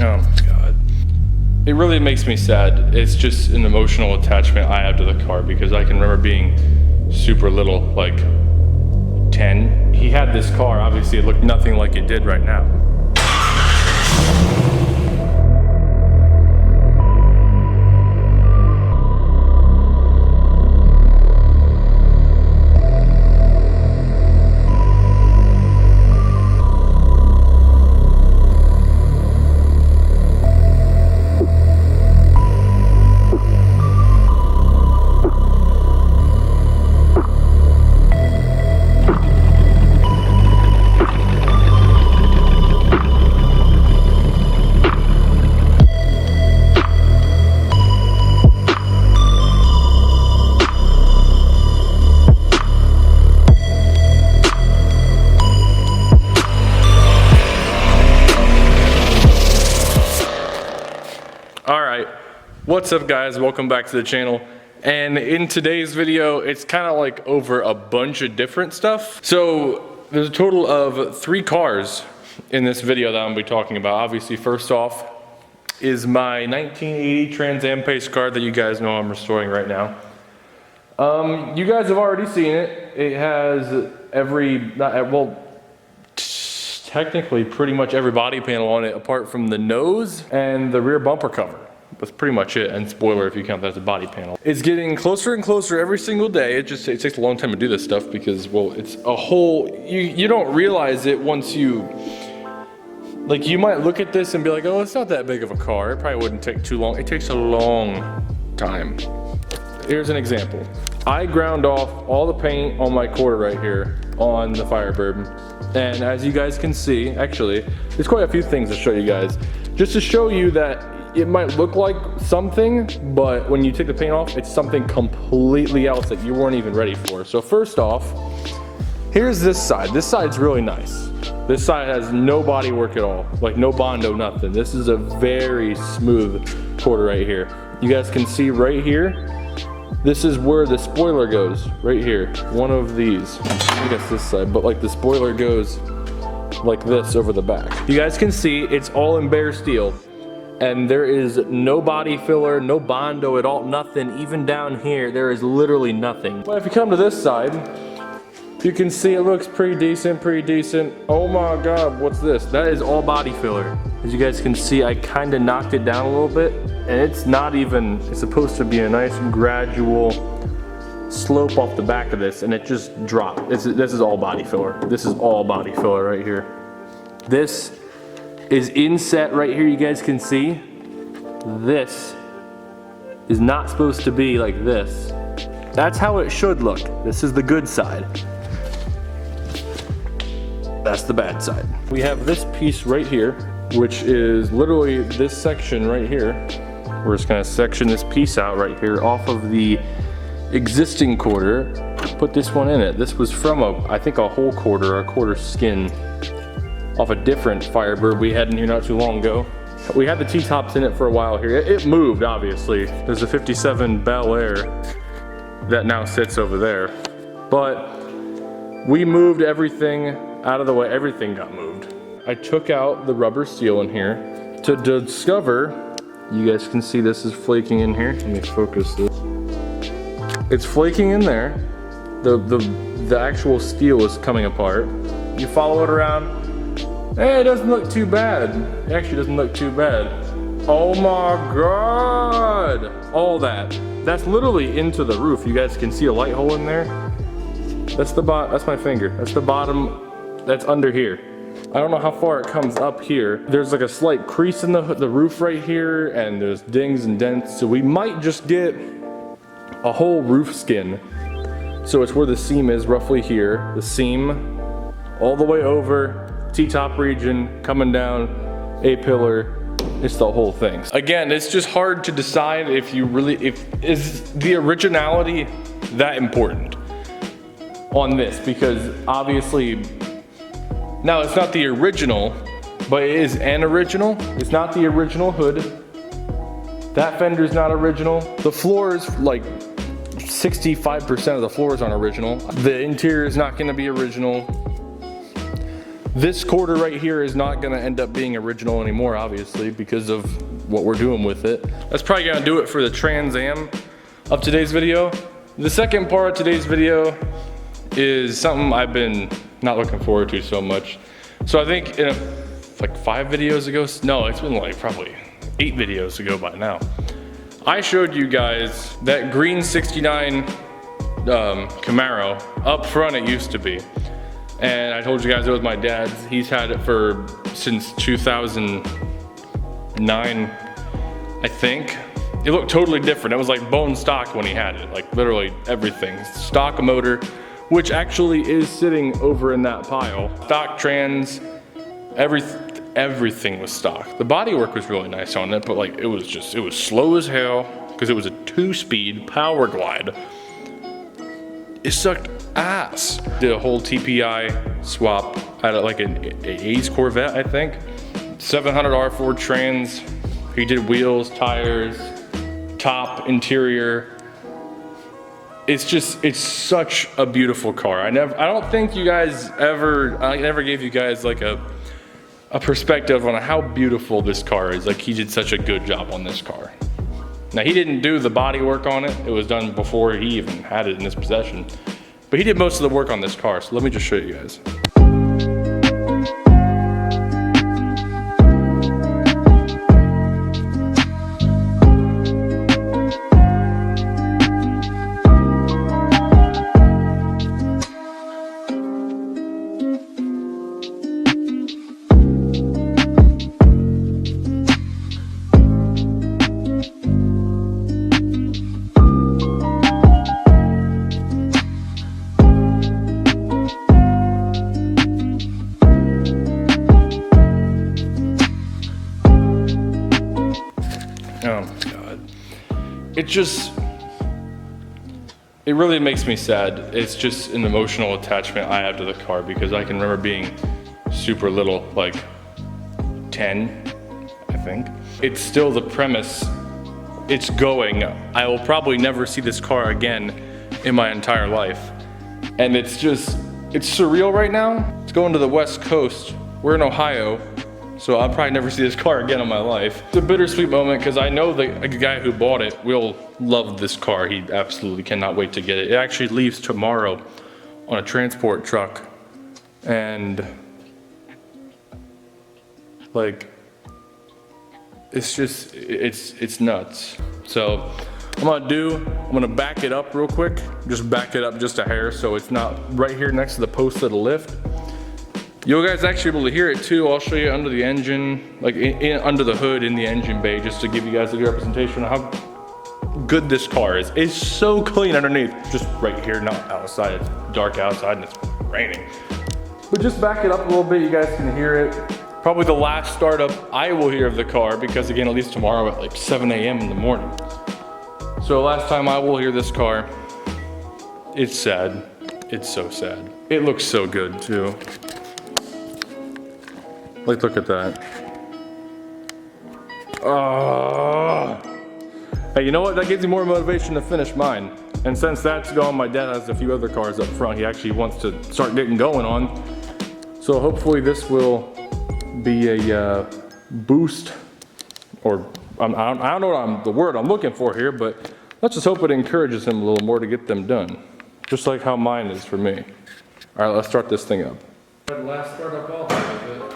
Oh my God. It really makes me sad. It's just an emotional attachment I have to the car because I can remember being super little, like 10. He had this car, obviously it looked nothing like it did right now. Alright, what's up guys, welcome back to the channel. And in today's video, it's kind of like over a bunch of different stuff. So there's a total of 3 cars in this video that I'm going to be talking about. Obviously, first off is my 1980 Trans Am pace car that you guys know I'm restoring right now. You guys have already seen it. It has technically pretty much every body panel on it apart from the nose and the rear bumper cover. That's pretty much it, and spoiler if you count that as a body panel. It's getting closer and closer every single day. It takes a long time to do this stuff because, well, it's a whole, you don't realize it once you, like, you might look at this and be like, oh, it's not that big of a car. It probably wouldn't take too long. It takes a long time. Here's an example. I ground off all the paint on my quarter right here on the Firebird. And as you guys can see, actually, there's quite a few things to show you guys. Just to show you that it might look like something, but when you take the paint off, it's something completely else that you weren't even ready for. So first off, here's this side. This side's really nice. This side has no body work at all, like no Bondo, nothing. This is a very smooth quarter right here. You guys can see right here, this is where the spoiler goes, right here. One of these, I guess this side, but like the spoiler goes like this over the back. You guys can see it's all in bare steel and there is no body filler, no Bondo at all, nothing. Even down here, there is literally nothing. But if you come to this side, you can see it looks pretty decent. Oh my God, what's this? That is all body filler. As you guys can see, I kind of knocked it down a little bit, and it's not even, it's supposed to be a nice gradual slope off the back of this, and it just dropped. This is all body filler. This is all body filler right here. This is inset right here, you guys can see. This is not supposed to be like this. That's how it should look. This is the good side. That's the bad side. We have this piece right here, which is literally this section right here. We're just gonna section this piece out right here off of the existing quarter, put this one in it. This was from I think a whole quarter, a quarter skin off a different Firebird we had in here not too long ago. We had the T-tops in it for a while here. It moved, obviously. There's a 57 Bel Air that now sits over there. But we moved everything out of the way. Everything got moved. I took out the rubber seal in here to discover, you guys can see this is flaking in here. Let me focus this. It's flaking in there. The actual steel is coming apart. You follow it around. Hey, it doesn't look too bad. It actually doesn't look too bad. Oh my God! All that. That's literally into the roof. You guys can see a light hole in there. That's my finger. That's the bottom. That's under here. I don't know how far it comes up here. There's like a slight crease in the roof right here, and there's dings and dents. So we might just get a whole roof skin. So it's where the seam is, roughly here. The seam all the way over. T-top region, coming down, A-pillar, it's the whole thing. Again, it's just hard to decide if is the originality that important on this, because obviously, now it's not the original, but it is an original. It's not the original hood. That fender's not original. The floors, like 65% of the floors aren't original. The interior is not gonna be original. This quarter right here is not gonna end up being original anymore, obviously, because of what we're doing with it. That's probably gonna do it for the Trans Am of today's video. The second part of today's video is something I've been not looking forward to so much. So I think in like 5 videos ago, no, it's been like probably 8 videos ago by now, I showed you guys that green 69 Camaro. Up front it used to be. And I told you guys it was my dad's. He's had it since 2009, I think. It looked totally different. It was like bone stock when he had it, like literally everything. Stock motor, which actually is sitting over in that pile. Stock trans, everything was stock. The bodywork was really nice on it, but like it was slow as hell because it was a 2-speed power glide. It sucked ass. Did a whole TPI swap at like an A's Corvette, I think. 700R Ford Trans. He did wheels, tires, top, interior. It's such a beautiful car. I don't think you guys I never gave you guys like a perspective on how beautiful this car is. Like, he did such a good job on this car. Now, he didn't do the body work on it. It was done before he even had it in his possession. But he did most of the work on this car, so let me just show you guys. Oh my God. It really makes me sad. It's just an emotional attachment I have to the car because I can remember being super little, like 10, I think. It's still the premise. It's going. I will probably never see this car again in my entire life. And it's surreal right now. It's going to the West Coast. We're in Ohio. So I'll probably never see this car again in my life. It's a bittersweet moment because I know the guy who bought it will love this car. He absolutely cannot wait to get it. It actually leaves tomorrow on a transport truck. And like, it's nuts. So I'm gonna back it up real quick. Just back it up just a hair so it's not right here next to the post of the lift. You guys actually able to hear it too. I'll show you under the engine, like under the hood in the engine bay, just to give you guys a good representation of how good this car is. It's so clean underneath, just right here, not outside. It's dark outside and it's raining. But just back it up a little bit, you guys can hear it. Probably the last startup I will hear of the car because again, at least tomorrow at like 7 a.m. in the morning. So last time I will hear this car, it's sad. It's so sad. It looks so good too. Like, look at that. Hey, you know what? That gives me more motivation to finish mine. And since that's gone, my dad has a few other cars up front he actually wants to start getting going on. So hopefully this will be a boost, or I don't know what the word I'm looking for here, but let's just hope it encourages him a little more to get them done. Just like how mine is for me. All right, let's start this thing up. The last startup I'll have of it.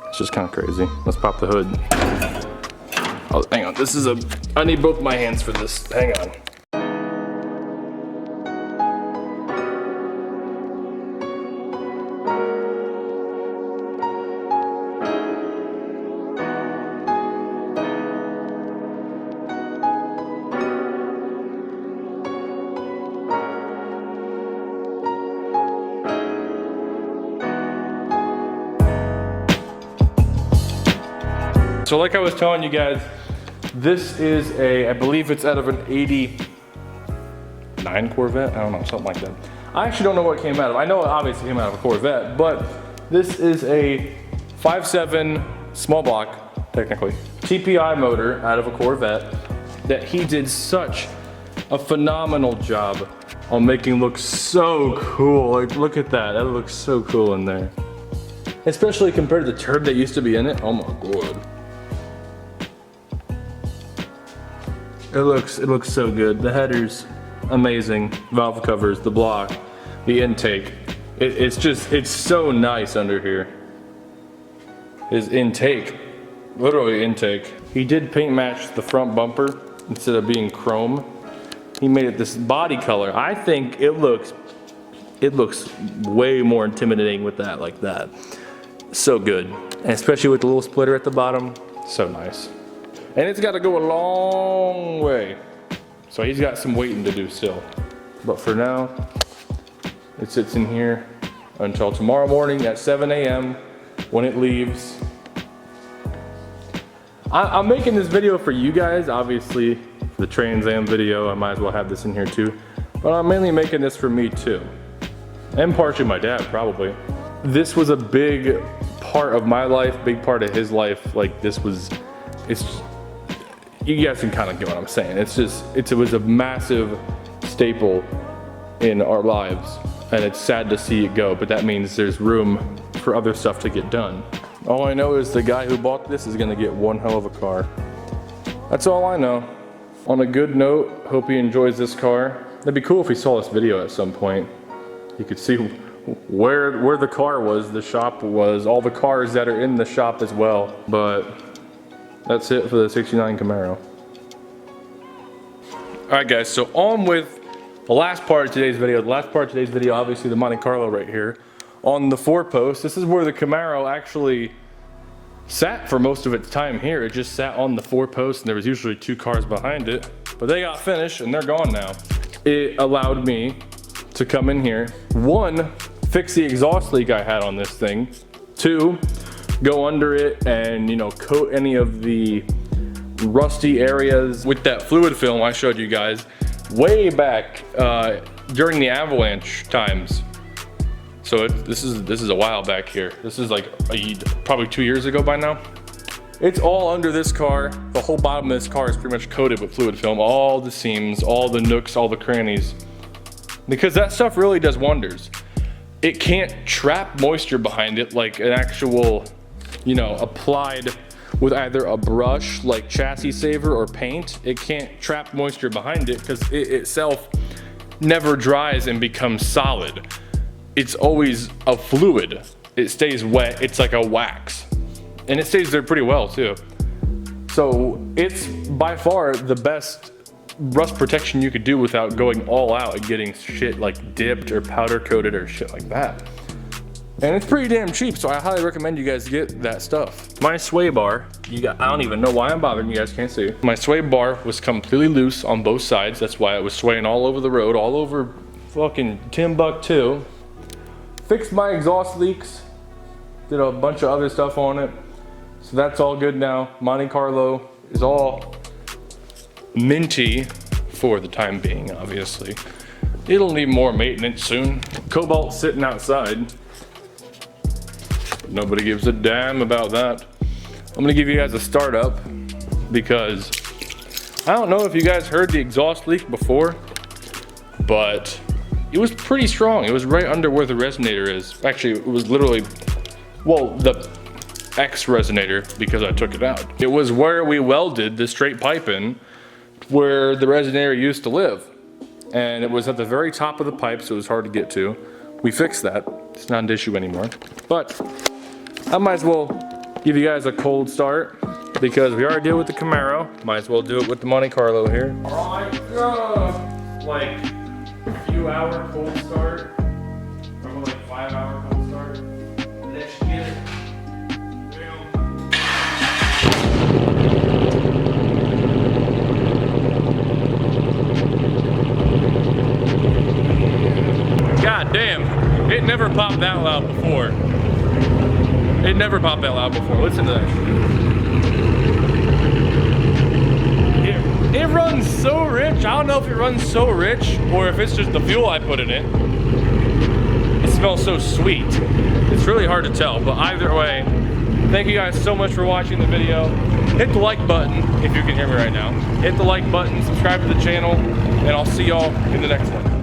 It's just kind of crazy. Let's pop the hood. Oh, hang on. I need both my hands for this. Hang on. so like I was telling you guys, this is a, I believe it's out of an 89 Corvette, I don't know, something like that. I actually don't know what it came out of. I know it obviously came out of a Corvette, but this is a 5.7 small block, technically, TPI motor out of a Corvette that he did such a phenomenal job on making look so cool. Like, look at that, that looks so cool in there. Especially compared to the turd that used to be in it. Oh my god. It looks so good. The header's amazing. Valve covers, the block, the intake. It's so nice under here. His intake, literally intake. He did paint match the front bumper instead of being chrome. He made it this body color. I think it looks way more intimidating with that, like that. So good, and especially with the little splitter at the bottom, so nice. And it's got to go a long way, so he's got some waiting to do still. But for now, it sits in here until tomorrow morning at 7 a.m. when it leaves. I'm making this video for you guys, obviously, for the Trans Am video. I might as well have this in here too, but I'm mainly making this for me too, and partially my dad, probably. This was a big part of my life, big part of his life. Like, this was, you guys can kind of get what I'm saying. It was a massive staple in our lives, and it's sad to see it go, but that means there's room for other stuff to get done. All I know is the guy who bought this is gonna get one hell of a car. That's all I know. On a good note, hope he enjoys this car. It'd be cool if he saw this video at some point. You could see where the car was, the shop was, all the cars that are in the shop as well. But that's it for the 69 Camaro. Alright guys, so on with the last part of today's video. The last part of today's video, obviously the Monte Carlo right here. On the 4-post, this is where the Camaro actually sat for most of its time here. It just sat on the 4-post, and there was usually 2 cars behind it. But they got finished and they're gone now. It allowed me to come in here, 1, fix the exhaust leak I had on this thing, 2, go under it and, you know, coat any of the rusty areas with that fluid film I showed you guys way back during the avalanche times. So this is a while back here. This is like probably 2 years ago by now. It's all under this car. The whole bottom of this car is pretty much coated with fluid film. All the seams, all the nooks, all the crannies. Because that stuff really does wonders. It can't trap moisture behind it like an actual, you know, applied with either a brush like chassis saver or paint. It can't trap moisture behind it because it itself never dries and becomes solid. It's always a fluid. It stays wet. It's like a wax. And it stays there pretty well too. So it's by far the best rust protection you could do without going all out and getting shit like dipped or powder coated or shit like that. And it's pretty damn cheap, so I highly recommend you guys get that stuff. My sway bar, I don't even know why I'm bothering, you guys can't see. My sway bar was completely loose on both sides. That's why it was swaying all over the road, all over fucking Timbuktu. Fixed my exhaust leaks, did a bunch of other stuff on it. So that's all good now. Monte Carlo is all minty for the time being, obviously. It'll need more maintenance soon. Cobalt's sitting outside. Nobody gives a damn about that. I'm gonna give you guys a startup because I don't know if you guys heard the exhaust leak before, but it was pretty strong. It was right under where the resonator is. Actually, it was literally, well, the X resonator because I took it out. It was where we welded the straight pipe in where the resonator used to live. And it was at the very top of the pipe, so it was hard to get to. We fixed that. It's not an issue anymore. But I might as well give you guys a cold start because we already did it with the Camaro. Might as well do it with the Monte Carlo here. All right, like a few hour cold start, probably like 5 hour cold start. Let's get it. God damn, it never popped that loud before. It never popped that loud before. Listen to that. It runs so rich. I don't know if it runs so rich or if it's just the fuel I put in it. It smells so sweet. It's really hard to tell, but either way, thank you guys so much for watching the video. Hit the like button if you can hear me right now. Hit the like button, subscribe to the channel, and I'll see y'all in the next one.